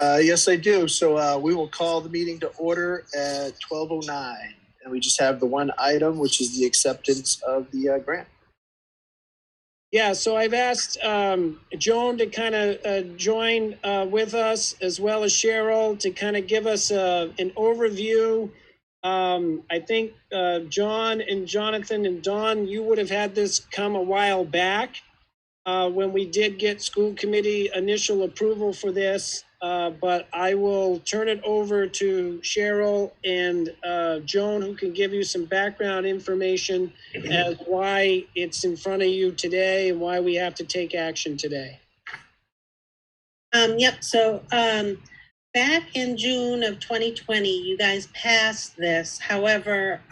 Yes, I do. So we will call the meeting to order at 12:09. And we just have the one item, which is the acceptance of the grant. Yeah, so I've asked Joan to kind of join with us, as well as Cheryl, to kind of give us an overview. I think John and Jonathan and Dawn, you would have had this come a while back when we did get school committee initial approval for this. But I will turn it over to Cheryl and Joan, who can give you some background information as why it's in front of you today and why we have to take action today. Yep. So back in June of 2020, you guys passed this. However,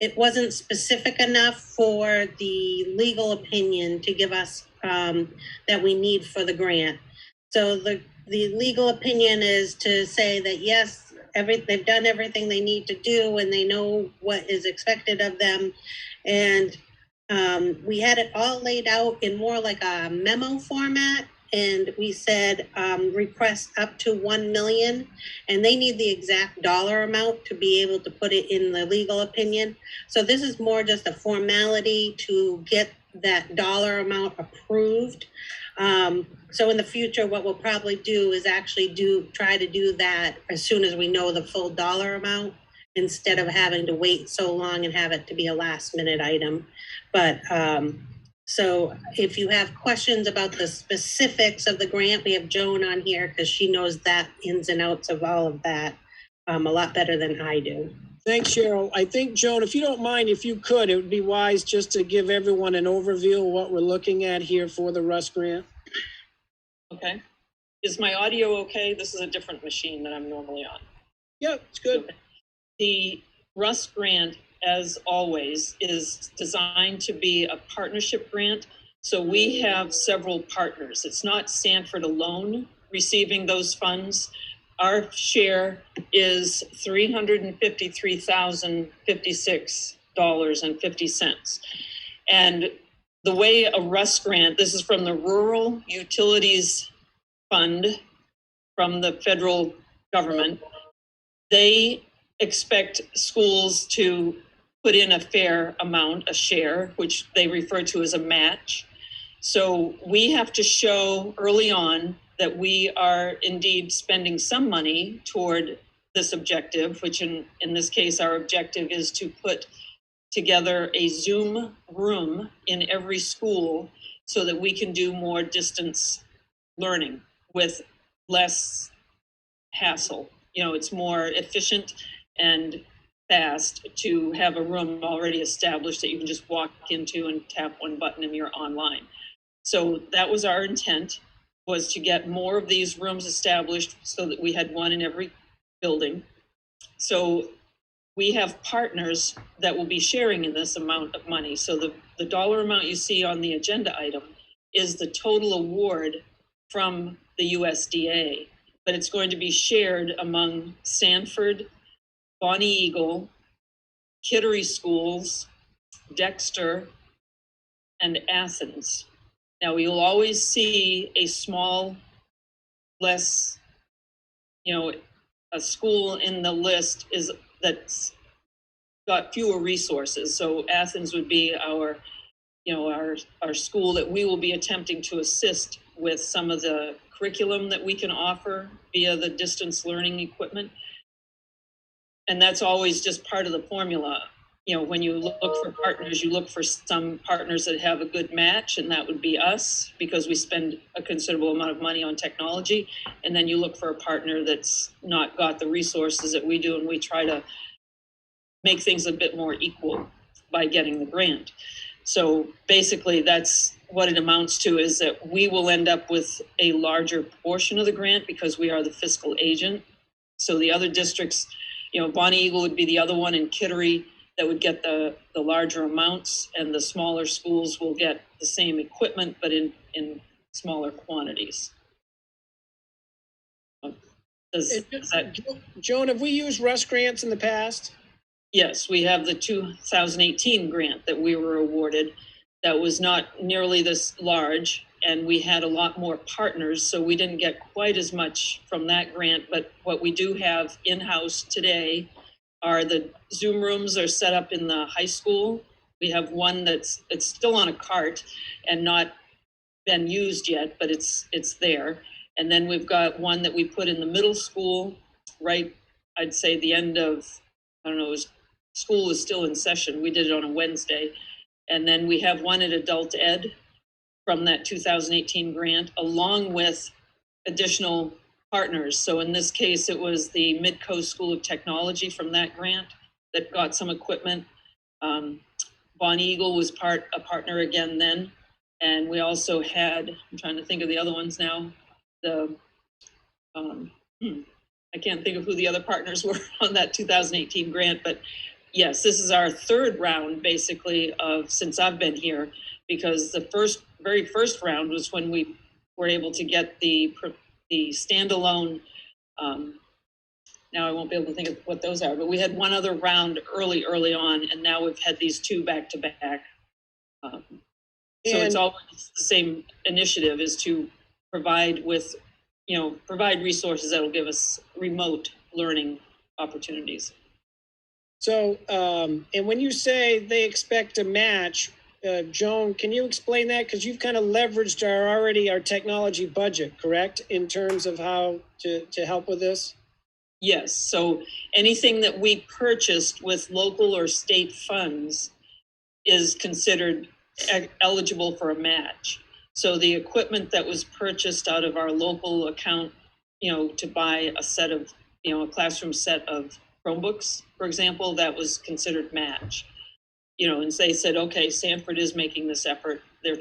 it wasn't specific enough for the legal opinion to give us that we need for the grant. So the legal opinion is to say that yes, they've done everything they need to do and they know what is expected of them. And we had it all laid out in more like a memo format. And we said request up to 1 million, and they need the exact dollar amount to be able to put it in the legal opinion. So this is more just a formality to get that dollar amount approved. So in the future, what we'll probably do is actually try to do that as soon as we know the full dollar amount, instead of having to wait so long and have it to be a last minute item. But so if you have questions about the specifics of the grant, we have Joan on here because she knows that ins and outs of all of that a lot better than I do. Thanks, Cheryl. I think, Joan, if you don't mind, if you could, it would be wise just to give everyone an overview of what we're looking at here for the Russ grant. Okay. Is my audio okay? This is a different machine than I'm normally on. Yeah, it's good. Okay. The Russ grant, as always, is designed to be a partnership grant. So we have several partners. It's not Sanford alone receiving those funds. Our share is $353,056.50. And the way a Russ grant, this is from the Rural Utilities Fund from the federal government, they expect schools to put in a fair amount, a share, which they refer to as a match. So we have to show early on that we are indeed spending some money toward this objective, which in this case, our objective is to put together a Zoom room in every school so that we can do more distance learning with less hassle. You know, it's more efficient and fast to have a room already established that you can just walk into and tap one button and you're online. So that was our intent, was to get more of these rooms established so that we had one in every building. So we have partners that will be sharing in this amount of money. So the dollar amount you see on the agenda item is the total award from the USDA, but it's going to be shared among Sanford, Bonnie Eagle, Kittery Schools, Dexter, and Athens. Now, you'll always see a small, less, a school in the list that's got fewer resources. So Athens would be our school that we will be attempting to assist with some of the curriculum that we can offer via the distance learning equipment. And that's always just part of the formula. You know, when you look for partners, you look for some partners that have a good match, and that would be us because we spend a considerable amount of money on technology. And then you look for a partner that's not got the resources that we do, and we try to make things a bit more equal by getting the grant. So basically that's what it amounts to, is that we will end up with a larger portion of the grant because we are the fiscal agent. So the other districts, Bonnie Eagle would be the other one, and Kittery that would get the larger amounts, and the smaller schools will get the same equipment, but in smaller quantities. Joan, have we used Russ grants in the past? Yes, we have the 2018 grant that we were awarded that was not nearly this large, and we had a lot more partners, so we didn't get quite as much from that grant. But what we do have in-house today are the Zoom rooms are set up in the high school. We have one it's still on a cart and not been used yet, but it's there. And then we've got one that we put in the middle school, right, I'd say the end of, I don't know, school was still in session. We did it on a Wednesday. And then we have one at adult ed from that 2018 grant, along with additional partners. So in this case, it was the Mid-Coast School of Technology from that grant that got some equipment. Bonnie Eagle was a partner again then. And we also had, I'm trying to think of the other ones now, I can't think of who the other partners were on that 2018 grant, but yes, this is our third round basically since I've been here, because the very first round was when we were able to get the standalone, now I won't be able to think of what those are, but we had one other round early on, and now we've had these two back to back. So it's always the same initiative, is to provide resources that will give us remote learning opportunities. So, and when you say they expect a match, Joan, can you explain that? Because you've kind of leveraged our technology budget, correct? In terms of how to help with this? Yes, so anything that we purchased with local or state funds is considered eligible for a match. So the equipment that was purchased out of our local account, to buy a set of, a classroom set of Chromebooks, for example, that was considered match. And they said, okay, Sanford is making this effort. They're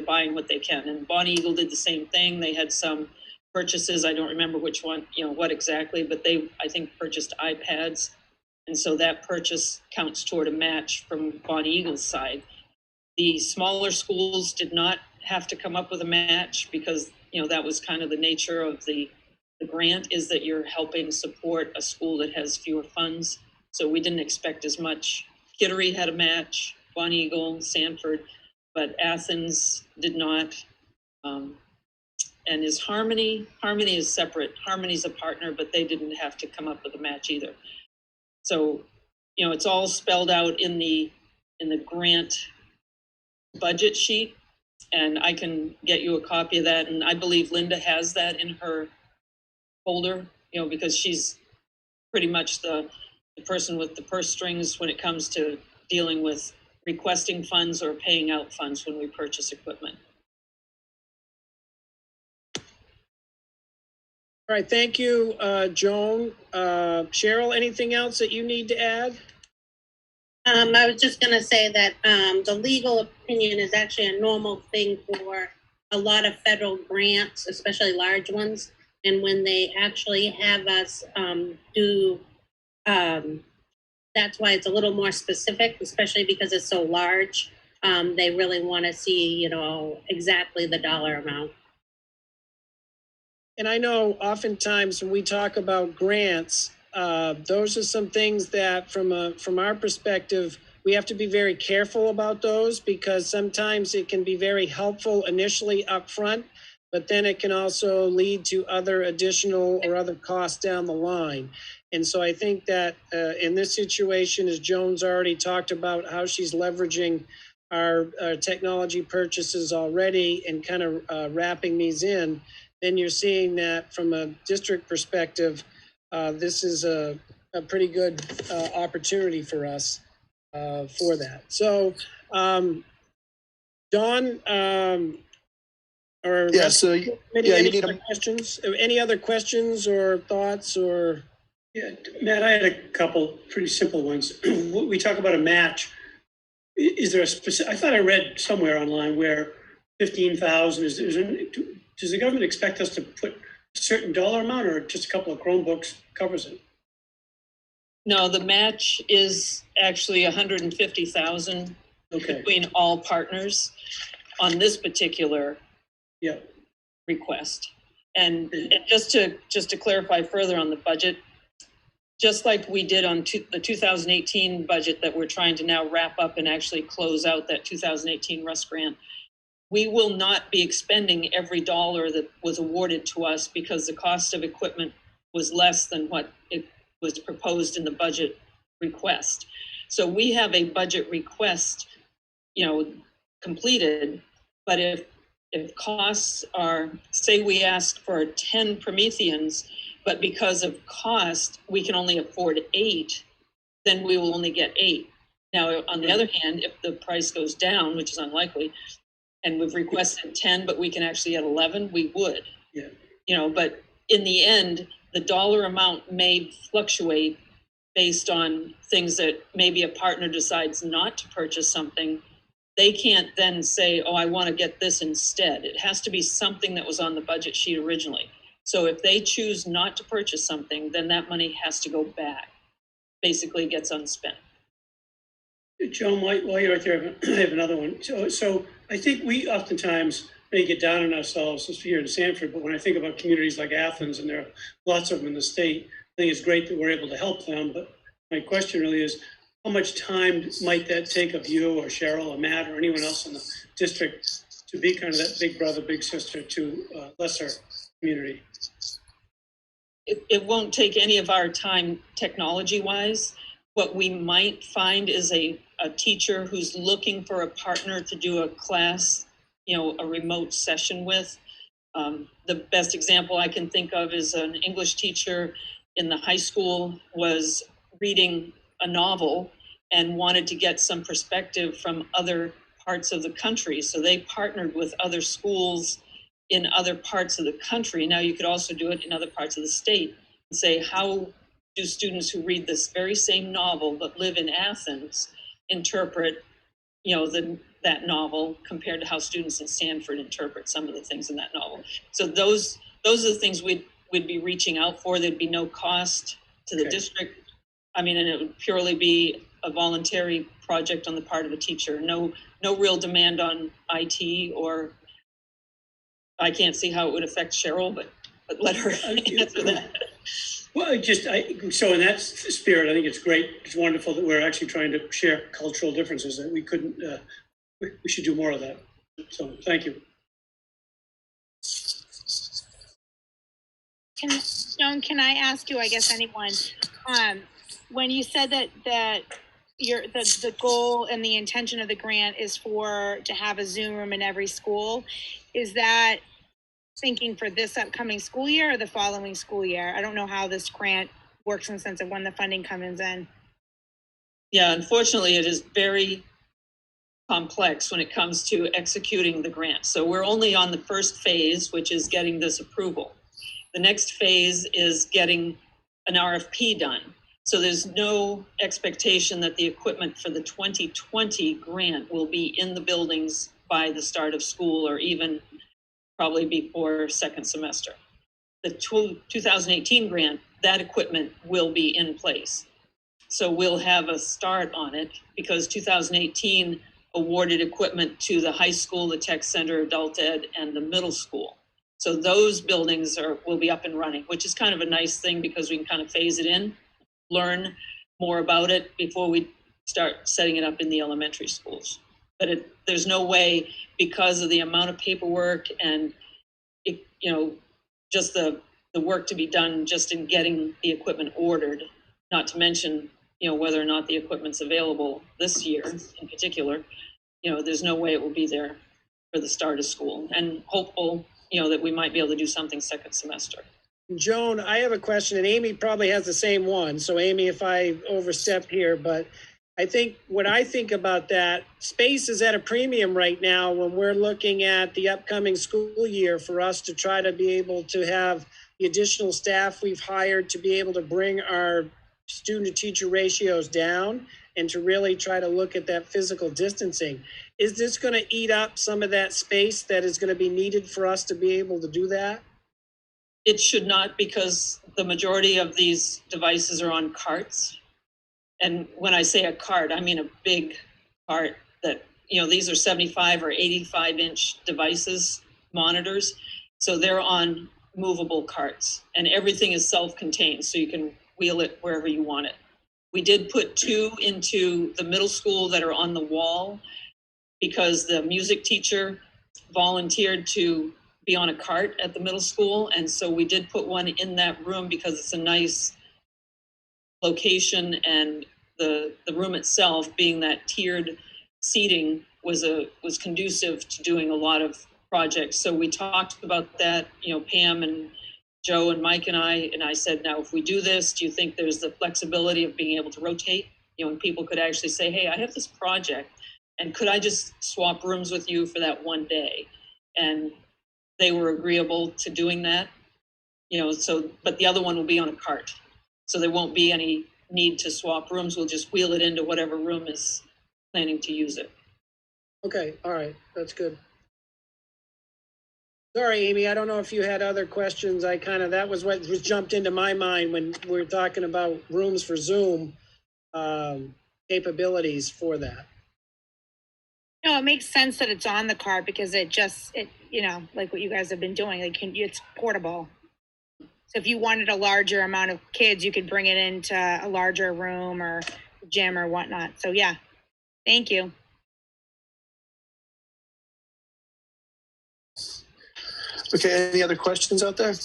buying what they can. And Bonnie Eagle did the same thing. They had some purchases. I don't remember which one, what exactly, but they, I think, purchased iPads. And so that purchase counts toward a match from Bonnie Eagle's side. The smaller schools did not have to come up with a match because, that was kind of the nature of the grant, is that you're helping support a school that has fewer funds. So we didn't expect as much. Kittery had a match, Bonnie Eagle, Sanford, but Athens did not. And is Harmony is separate. Harmony's a partner, but they didn't have to come up with a match either. So, it's all spelled out in the grant budget sheet, and I can get you a copy of that. And I believe Linda has that in her folder, because she's pretty much the person with the purse strings when it comes to dealing with requesting funds or paying out funds when we purchase equipment. All right, thank you, Joan. Cheryl, anything else that you need to add? I was just going to say that the legal opinion is actually a normal thing for a lot of federal grants, especially large ones. And when they actually have us do, that's why it's a little more specific, especially because it's so large. They really want to see, exactly the dollar amount. And I know oftentimes when we talk about grants, those are some things that from our perspective, we have to be very careful about those, because sometimes it can be very helpful initially up front, but then it can also lead to other additional or other costs down the line. And so I think that in this situation, as Joan's already talked about how she's leveraging our technology purchases already and kind of wrapping these in, then you're seeing that from a district perspective, this is a pretty good opportunity for us for that. So, Dawn, or Yeah, so you need a questions? Any other questions or thoughts or? Yeah, Matt, I had a couple pretty simple ones. We talk about a match. Is there a specific? I thought I read somewhere online where 15,000 is. Does the government expect us to put a certain dollar amount, or just a couple of Chromebooks covers it? No, the match is actually 150,000 between all partners on this particular request. And just to clarify further on the budget, just like we did on the 2018 budget that we're trying to now wrap up and actually close out that 2018 Russ grant, we will not be expending every dollar that was awarded to us because the cost of equipment was less than what it was proposed in the budget request. So we have a budget request, completed, but if costs are, say we asked for 10 Prometheans, but because of cost, we can only afford 8, then we will only get 8. Now, on the other hand, if the price goes down, which is unlikely, and we've requested 10, but we can actually get 11, we would. Yeah. But in the end, the dollar amount may fluctuate based on things that maybe a partner decides not to purchase something. They can't then say, oh, I want to get this instead. It has to be something that was on the budget sheet originally. So if they choose not to purchase something, then that money has to go back. Basically gets unspent. Joan, while you're right there, I have another one. So I think we oftentimes may get down on ourselves, just here in Sanford, but when I think about communities like Athens, and there are lots of them in the state, I think it's great that we're able to help them. But my question really is, how much time might that take of you or Cheryl or Matt or anyone else in the district to be kind of that big brother, big sister to a lesser community? It won't take any of our time technology-wise. What we might find is a teacher who's looking for a partner to do a class, a remote session with. The best example I can think of is an English teacher in the high school was reading a novel and wanted to get some perspective from other parts of the country. So they partnered with other schools in other parts of the country. Now you could also do it in other parts of the state and say, how do students who read this very same novel but live in Athens interpret, that novel compared to how students in Sanford interpret some of the things in that novel. So those are the things we'd be reaching out for. There'd be no cost to the district. And it would purely be a voluntary project on the part of a teacher. No real demand on IT, or I can't see how it would affect Cheryl, but let her answer that. Well, so in that spirit, I think it's great. It's wonderful that we're actually trying to share cultural differences that we couldn't, we should do more of that. So thank you. Joan, can I ask you, I guess anyone, when you said that the goal and the intention of the grant is to have a Zoom room in every school, is that thinking for this upcoming school year or the following school year? I don't know how this grant works in the sense of when the funding comes in. Yeah, unfortunately, it is very complex when it comes to executing the grant. So we're only on the first phase, which is getting this approval. The next phase is getting an RFP done. So there's no expectation that the equipment for the 2020 grant will be in the buildings by the start of school, or even probably before second semester. The 2018 grant, that equipment will be in place. So we'll have a start on it because 2018 awarded equipment to the high school, the tech center, adult ed, and the middle school. So those buildings will be up and running, which is kind of a nice thing because we can kind of phase it in, learn more about it before we start setting it up in the elementary schools. But there's no way, because of the amount of paperwork and just the work to be done just in getting the equipment ordered, not to mention whether or not the equipment's available this year in particular, there's no way it will be there for the start of school. And hopeful that we might be able to do something second semester. Joan, I have a question, and Amy probably has the same one. So Amy, if I overstepped here, but I think what I think about that, space is at a premium right now when we're looking at the upcoming school year for us to try to be able to have the additional staff we've hired to be able to bring our student to teacher ratios down and to really try to look at that physical distancing. Is this going to eat up some of that space that is going to be needed for us to be able to do that? It should not, because the majority of these devices are on carts. And when I say a cart, I mean a big cart that, these are 75 or 85 inch devices, monitors. So they're on movable carts and everything is self-contained. So you can wheel it wherever you want it. We did put 2 into the middle school that are on the wall because the music teacher volunteered to be on a cart at the middle school. And so we did put one in that room because it's a nice location, and the room itself, being that tiered seating, was conducive to doing a lot of projects. So we talked about that, Pam and Joe and Mike and I said, now, if we do this, do you think there's the flexibility of being able to rotate? And people could actually say, hey, I have this project, and could I just swap rooms with you for that one day? And they were agreeable to doing that, but the other one will be on a cart. So there won't be any need to swap rooms. We'll just wheel it into whatever room is planning to use it. Okay, all right, that's good. Sorry, Amy, I don't know if you had other questions. That was what jumped into my mind when we were talking about rooms for Zoom, capabilities for that. No, it makes sense that it's on the cart because it like what you guys have been doing, it's portable. So if you wanted a larger amount of kids, you could bring it into a larger room or gym or whatnot. So yeah, thank you. Okay, any other questions out there?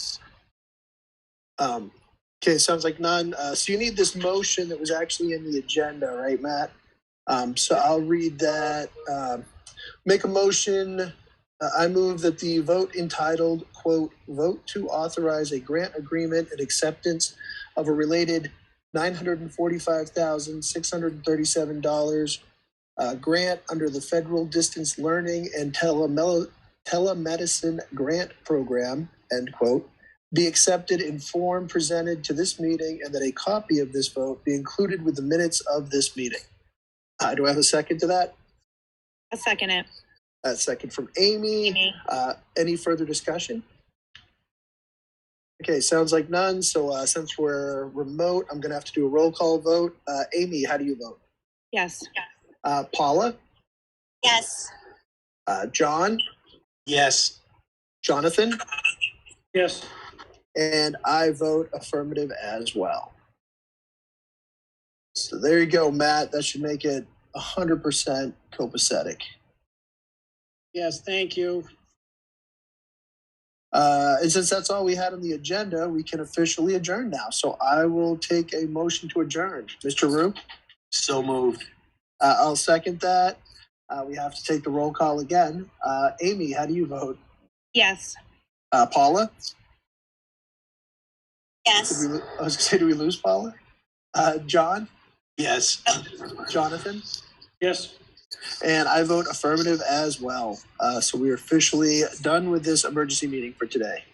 Okay, sounds like none. So you need this motion that was actually in the agenda, right, Matt? So I'll read that. Make a motion. I move that the vote entitled, quote, vote to authorize a grant agreement and acceptance of a related $945,637 grant under the Federal Distance Learning and Telemedicine Grant Program, end quote, be accepted in form presented to this meeting, and that a copy of this vote be included with the minutes of this meeting. Do I have a second to that? I'll second it. A second from Amy. Any further discussion? Okay, sounds like none. So since we're remote, I'm going to have to do a roll call vote. Amy, how do you vote? Yes. Paula? Yes. John? Yes. Jonathan? Yes. And I vote affirmative as well. So there you go, Matt. That should make it 100% copacetic. Yes, thank you. And since that's all we had on the agenda, we can officially adjourn now. So I will take a motion to adjourn. Mr. Rue? So moved. I'll second that. We have to take the roll call again. Amy, how do you vote? Yes. Paula? Yes. I was going to say, do we lose Paula? John? Yes. Jonathan? Yes. And I vote affirmative as well. So we are officially done with this emergency meeting for today.